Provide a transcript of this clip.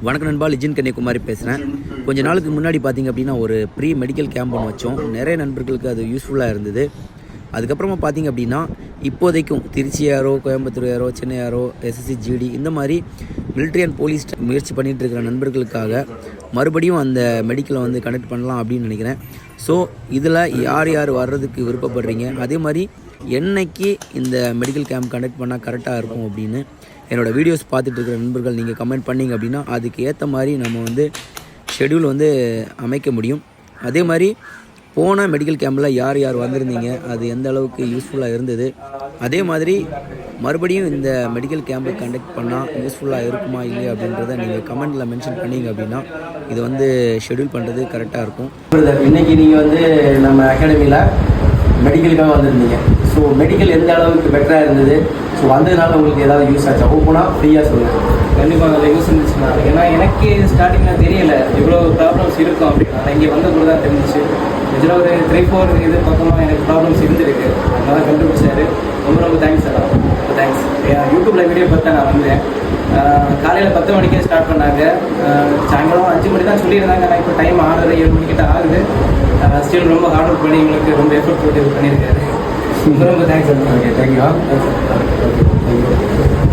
வணக்கம் நண்பா, லிஜன் கன்னியாகுமரி பேசுகிறேன். கொஞ்ச நாளுக்கு முன்னாடி பார்த்திங்க அப்படின்னா ஒரு ப்ரீ மெடிக்கல் கேம்ப் ஒன்று வச்சோம். நிறைய நண்பர்களுக்கு அது யூஸ்ஃபுல்லாக இருந்தது. அதுக்கப்புறமா பார்த்திங்க அப்படின்னா இப்போதைக்கும் திருச்சியாரோ, கோயம்புத்தூரையாரோ, சென்னையாரோ, எஸ்எஸ்சி, ஜிடி இந்த மாதிரி மிலிட்ரி அண்ட் போலீஸ் முயற்சி பண்ணிகிட்டு இருக்கிற நண்பர்களுக்காக மறுபடியும் அந்த மெடிக்கலை வந்து கனெக்ட் பண்ணலாம் அப்படின்னு நினைக்கிறேன். ஸோ இதில் யார் யார் வர்றதுக்கு விருப்பப்படுறீங்க, அதே மாதிரி என்னைக்கு இந்த மெடிக்கல் கேம்ப் கண்டக்ட் பண்ணால் கரெக்டாக இருக்கும் அப்படின்னு என்னோடய வீடியோஸ் பார்த்துட்டு இருக்கிற நண்பர்கள் நீங்கள் கமெண்ட் பண்ணிங்க அப்படின்னா அதுக்கு ஏற்ற மாதிரி நம்ம வந்து ஷெடியூல் வந்து அமைக்க முடியும். அதே மாதிரி போன மெடிக்கல் கேம்பில் யார் யார் வந்திருந்தீங்க, அது எந்த அளவுக்கு யூஸ்ஃபுல்லாக இருந்தது, அதே மாதிரி மறுபடியும் இந்த மெடிக்கல் கேம்பை கண்டக்ட் பண்ணால் யூஸ்ஃபுல்லாக இருக்குமா இல்லையா அப்படின்றத நீங்கள் கமெண்ட்டில் மென்ஷன் பண்ணிங்க அப்படின்னா இது வந்து ஷெடியூல் பண்ணுறது கரெக்டாக இருக்கும். இன்றைக்கி நீங்கள் வந்து நம்ம அகாடமியில் மெடிக்கலுக்காக வந்திருந்தீங்க. ஸோ மெடிக்கல் எந்த அளவுக்கு பெட்டராக இருந்தது, ஸோ வந்ததுனால உங்களுக்கு ஏதாவது யூஸ் ஆச்சா? ஓப்பனாக ஃப்ரீயாக சொல்லுங்கள். கண்டிப்பாக அதில் யூஸ் இருந்துச்சுன்னா, ஏன்னா எனக்கு ஸ்டார்டிங்கில் தெரியலை இவ்வளோ ப்ராப்ளம்ஸ் இருக்கும் அப்படின்னு. நான் இங்கே வந்தபோது தான் தெரிஞ்சிச்சு. இதில் ஒரு 3-4 இது பக்கமாக எனக்கு ப்ராப்ளம்ஸ் இருந்திருக்கு. அதனால தான் கண்டுபிடிச்சாரு. ரொம்ப ரொம்ப தேங்க்ஸ் சார். ரொம்ப தேங்க்ஸ். யூடியூப்பில் வீடியோ பார்த்தா நான் வந்தேன். காலையில் 10 மணிக்கே ஸ்டார்ட் பண்ணாங்க. சாயங்காலம் 5 மணி தான் சொல்லியிருந்தாங்க. ஆனால் இப்போ டைம் 6:30-7 மணிக்கிட்ட ஆகுது. ஸ்டில் ரொம்ப ஹார்ட் ஒர்க் பண்ணி உங்களுக்கு ரொம்ப எஃபர்ட் போட்டு பண்ணியிருக்காரு. ரொம்ப ரொம்ப thanks sir. Okay, thank you. Thank you.